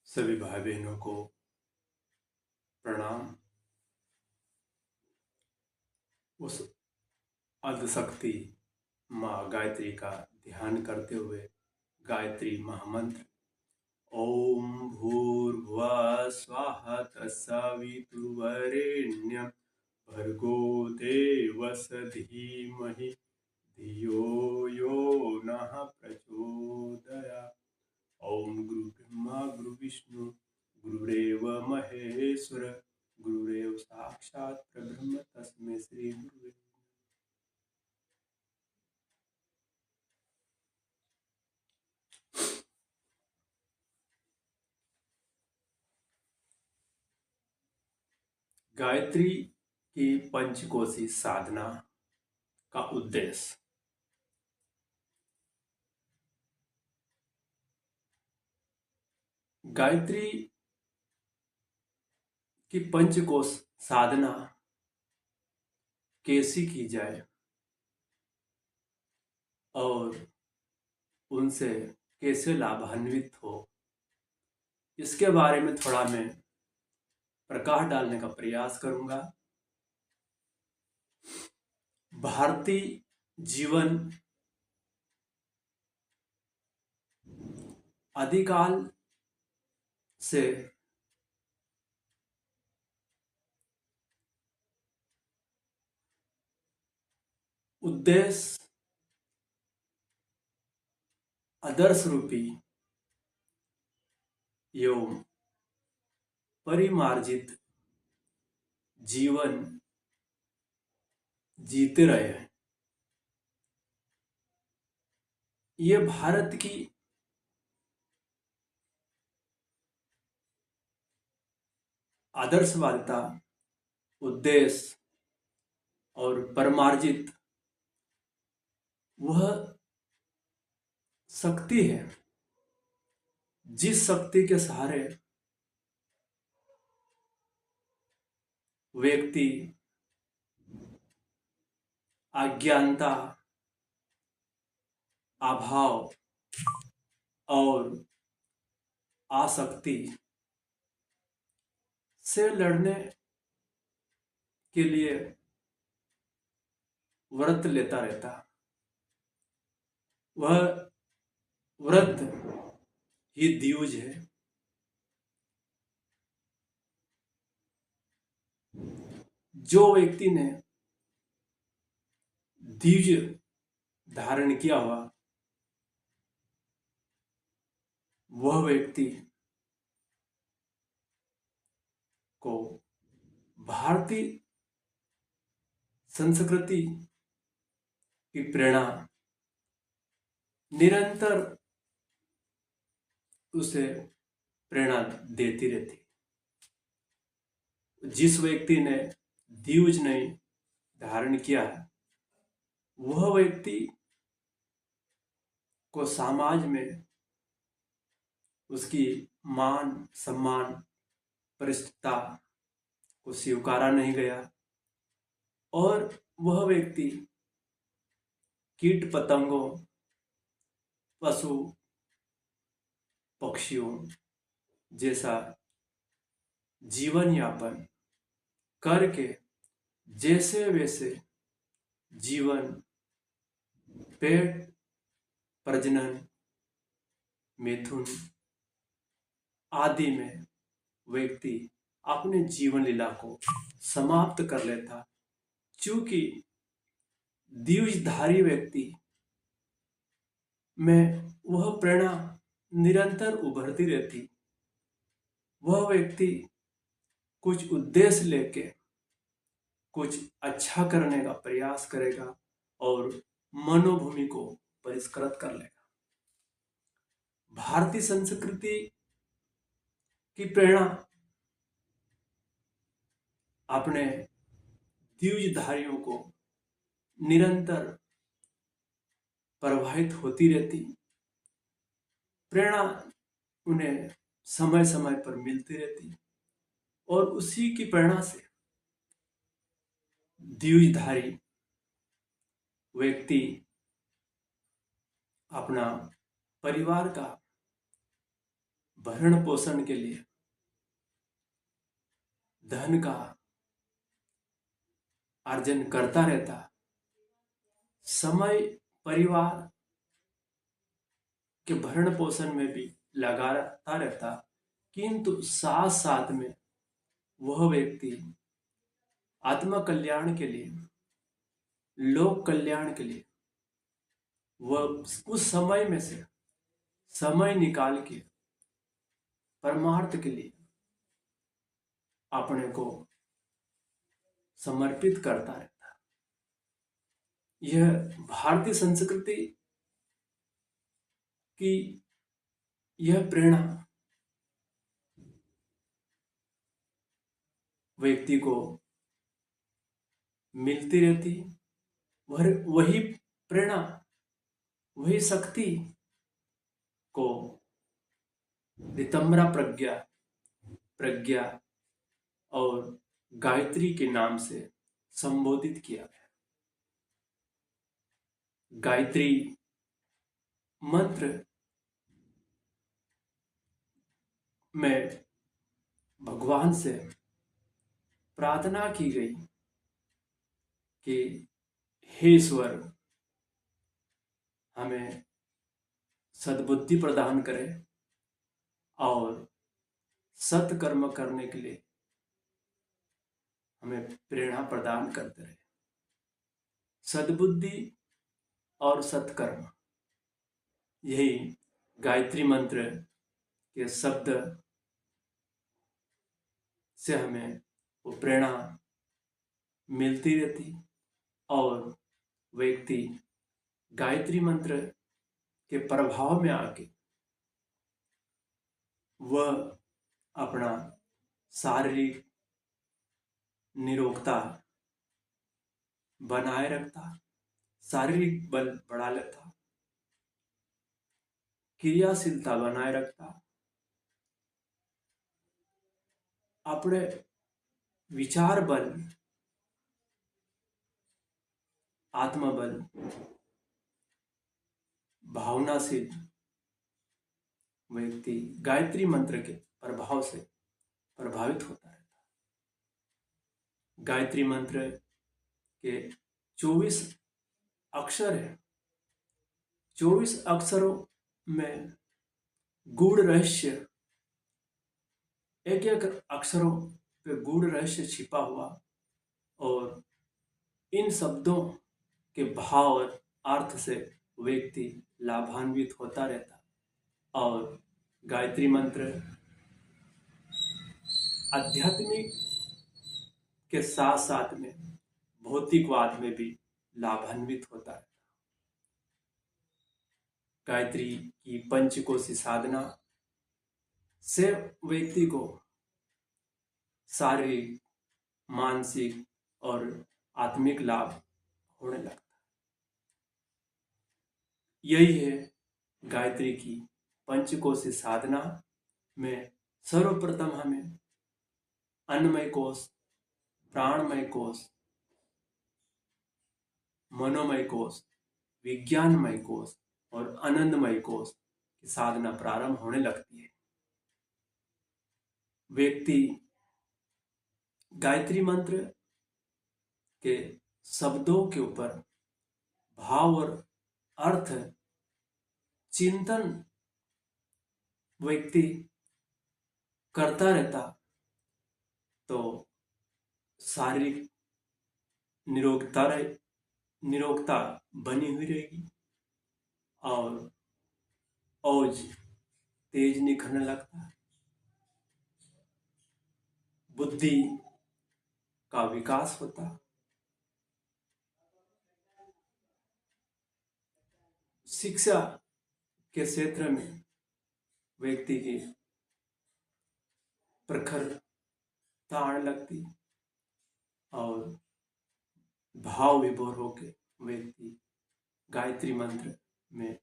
सभी भाई बहनों को प्रणाम। उस आद्यशक्ति माँ गायत्री का ध्यान करते हुए गायत्री महामंत्र ओम भूर्भुवः स्वः तत्सवितुर्वरेण्यं भर्गो देवस्य धीमहि धियो यो नः प्रचोदयात्। ओम गुरु ब्रह्मा गुरु विष्णु गुरुरेव महेश्वर गुरुरेव साक्षात् परब्रह्म तस्मै श्री गुरुवे। गायत्री की पंचकोशी साधना का उद्देश्य। गायत्री की पंचकोश साधना कैसी की जाए और उनसे कैसे लाभान्वित हो, इसके बारे में थोड़ा मैं प्रकाश डालने का प्रयास करूंगा। भारतीय जीवन आदिकाल से उद्देश्य आदर्श रूपी एवं परिमार्जित जीवन जीते रहे हैं। ये भारत की आदर्शवादिता, उद्देश्य और परमार्जित वह शक्ति है जिस शक्ति के सहारे व्यक्ति अज्ञानता, अभाव और आसक्ति से लड़ने के लिए व्रत लेता रहता। वह व्रत ही द्विज है। जो व्यक्ति ने द्विज धारण किया हुआ वह व्यक्ति को भारतीय संस्कृति की प्रेरणा निरंतर उसे प्रेरणा देती रहती। जिस व्यक्ति ने द्विज नहीं धारण किया है वह व्यक्ति को समाज में उसकी मान सम्मान परिष्ठता को स्वीकारा नहीं गया और वह व्यक्ति कीट पतंगों, पशु पक्षियों जैसा जीवन यापन करके जैसे वैसे जीवन, पेट, प्रजनन, मिथुन आदि में व्यक्ति अपने जीवन लीला को समाप्त कर लेता। चूंकि द्विजधारी व्यक्ति में वह प्रेरणा निरंतर उभरती रहती। वह व्यक्ति कुछ उद्देश्य लेके कुछ अच्छा करने का प्रयास करेगा और मनोभूमि को परिष्कृत कर लेगा। भारतीय संस्कृति की प्रेरणा अपने द्विजधारियों को निरंतर प्रभावित होती रहती। प्रेरणा उन्हें समय समय पर मिलती रहती और उसी की प्रेरणा से द्विजधारी व्यक्ति अपना परिवार का भरण पोषण के लिए धन का अर्जन करता रहता, समय परिवार के भरण पोषण में भी लगाता रहता, किंतु साथ साथ में वह व्यक्ति आत्म कल्याण के लिए, लोक कल्याण के लिए वह उस समय में से समय निकाल के परमार्थ के लिए अपने को समर्पित करता रहता। यह भारतीय संस्कृति की यह प्रेरणा व्यक्ति को मिलती रहती। वही प्रेरणा, वही शक्ति को ऋतंभरा प्रज्ञा और गायत्री के नाम से संबोधित किया गया। गायत्री मंत्र में भगवान से प्रार्थना की गई कि हे ईश्वर, हमें सद्बुद्धि प्रदान करें और सत्कर्म करने के लिए हमें प्रेरणा प्रदान करते रहे। सद्बुद्धि और सत्कर्म, यही गायत्री मंत्र के शब्द से हमें वो प्रेरणा मिलती रहती और व्यक्ति गायत्री मंत्र के प्रभाव में आके वह अपना शारीरिक निरोगता बनाए रखता, शारीरिक बल बढ़ा लेता, क्रियाशीलता बनाए रखता, अपने विचार बल, आत्मबल, भावनाशील व्यक्ति गायत्री मंत्र के प्रभाव से प्रभावित होता रहता। गायत्री मंत्र के 24 अक्षर है। 24 अक्षरों में गूढ़ रहस्य, एक एक अक्षरों पे गूढ़ रहस्य छिपा हुआ, और इन शब्दों के भाव और अर्थ से व्यक्ति लाभान्वित होता रहता। और गायत्री मंत्र आध्यात्मिक के साथ साथ में भौतिकवाद में भी लाभान्वित होता है। गायत्री की पंचकोशी साधना से व्यक्ति को शारीरिक, मानसिक और आत्मिक लाभ होने लगता है। यही है गायत्री की पंचकोशी साधना में सर्वप्रथम हमें अन्नमय कोश, प्राणमय कोश, मनोमय कोश, विज्ञानमय कोश और आनंदमय कोश की साधना प्रारंभ होने लगती है। व्यक्ति गायत्री मंत्र के शब्दों के ऊपर भाव और अर्थ चिंतन व्यक्ति करता रहता तो शारीरिक निरोगता बनी हुई रहेगी और औज तेज निखरने लगता है। बुद्धि का विकास होता, शिक्षा के क्षेत्र में व्यक्ति की प्रखरता आने लगती और भाव विभोर होकर व्यक्ति गायत्री मंत्र में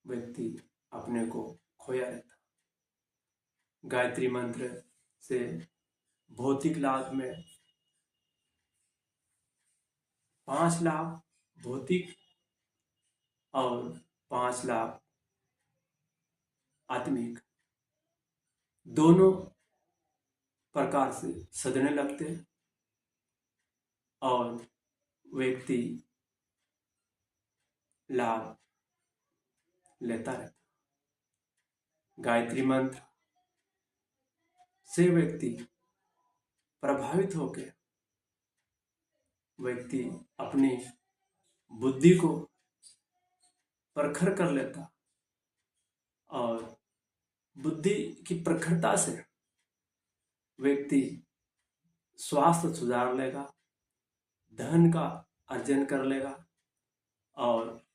व्यक्ति अपने को खोया रहता। गायत्री मंत्र से भौतिक लाभ में 5 लाभ भौतिक और 5 लाभ आत्मिक दोनों प्रकार से सदने लगते हैं और व्यक्ति लाभ लेता रहता। गायत्री मंत्र से व्यक्ति प्रभावित होकर व्यक्ति अपनी बुद्धि को प्रखर कर लेता और बुद्धि की प्रखरता से व्यक्ति स्वास्थ्य सुधार लेगा, धन का अर्जन कर लेगा और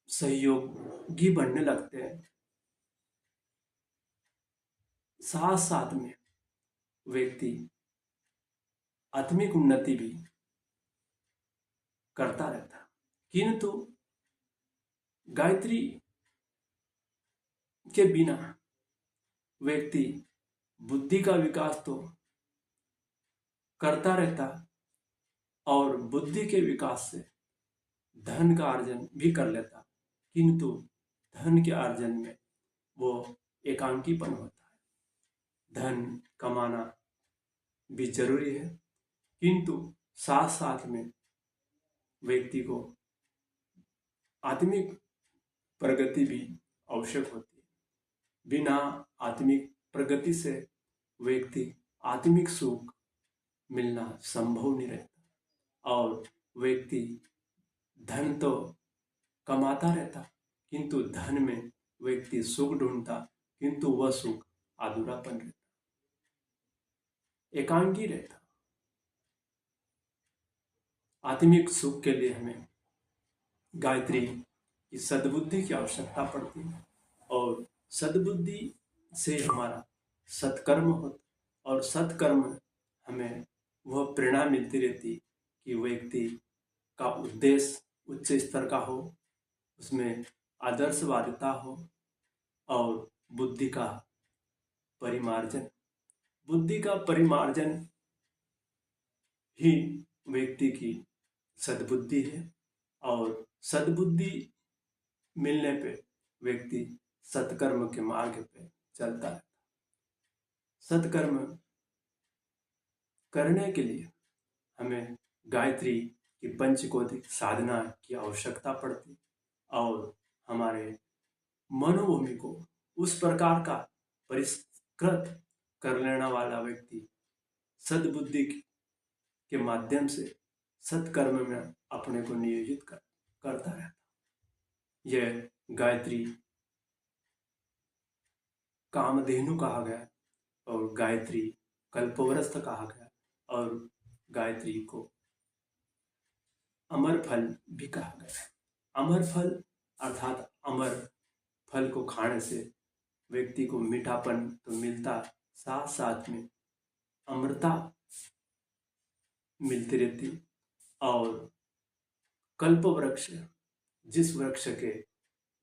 सहयोगी बनने लगते हैं। साथ साथ में व्यक्ति आत्मिक उन्नति भी करता रहता है। किंतु गायत्री के बिना व्यक्ति बुद्धि का विकास तो करता रहता और बुद्धि के विकास से धन का अर्जन भी कर लेता, किंतु धन के अर्जन में वो एकांकीपन होता है। धन कमाना भी जरूरी है, किंतु साथ साथ में व्यक्ति को आत्मिक प्रगति भी आवश्यक होती है। बिना आत्मिक प्रगति से व्यक्ति आत्मिक सुख मिलना संभव नहीं रहता और व्यक्ति धन तो कमाता रहता, किंतु धन में व्यक्ति सुख ढूंढता, किंतु वह सुख अधूरापन रहता, एकांकी रहता। आत्मिक सुख के लिए हमें गायत्री की सद्बुद्धि की आवश्यकता पड़ती है और सद्बुद्धि से हमारा सत्कर्म होता और सत्कर्म हमें वह प्रेरणा मिलती रहती कि व्यक्ति का उद्देश्य उच्च स्तर का हो, उसमें आदर्शवादिता हो और बुद्धि का परिमार्जन। बुद्धि का परिमार्जन ही व्यक्ति की सद्बुद्धि है और सद्बुद्धि मिलने पे व्यक्ति सत्कर्म के मार्ग पे चलता है। सत्कर्म करने के लिए हमें गायत्री की पंचकोटिक साधना की आवश्यकता पड़ती और हमारे मनोभूमि को उस प्रकार का परिष्कृत कर लेने वाला व्यक्ति सद्बुद्धि के माध्यम से सत्कर्म में अपने को नियोजित करता रहता। यह गायत्री कामधेनु कहा गया और गायत्री कल्पवृक्ष कहा गया और गायत्री को अमर फल भी कहा गया। अमर फल अर्थात अमर फल को खाने से व्यक्ति को मीठापन तो मिलता, साथ साथ में अमृता मिलती रहती और कल्प वृक्ष, जिस वृक्ष के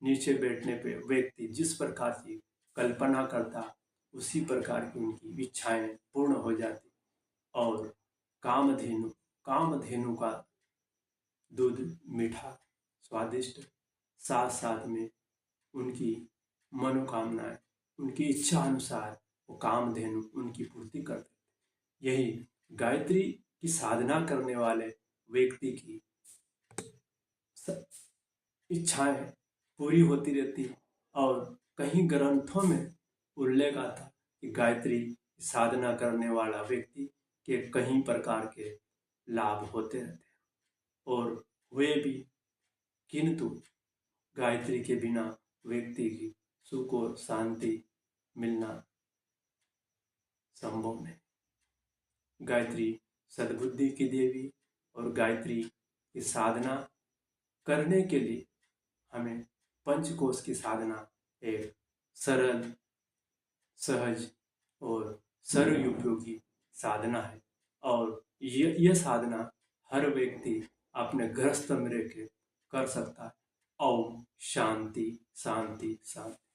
नीचे बैठने पे व्यक्ति जिस प्रकार की कल्पना करता उसी प्रकार की उनकी इच्छाएं पूर्ण हो जाती और कामधेनु का दूध मीठा स्वादिष्ट, साथ साथ में उनकी मनोकामनाएं उनकी इच्छा अनुसार वो कामधेनु उनकी पूर्ति करते। यही गायत्री की साधना करने वाले व्यक्ति की इच्छाएं पूरी होती रहती और कहीं ग्रंथों में उल्लेख आता कि गायत्री साधना करने वाला व्यक्ति के कहीं प्रकार के लाभ होते रहते हैं और वे भी, किंतु गायत्री के बिना व्यक्ति की सुख और शांति मिलना संभव नहीं। गायत्री सद्बुद्धि की देवी और गायत्री की साधना करने के लिए हमें पंचकोश की साधना एक सरल, सहज और सर्वोपयोगी साधना है और यह साधना हर व्यक्ति अपने गृहस्थ में रह के कर सकता है। ओम शांति शांति शांति।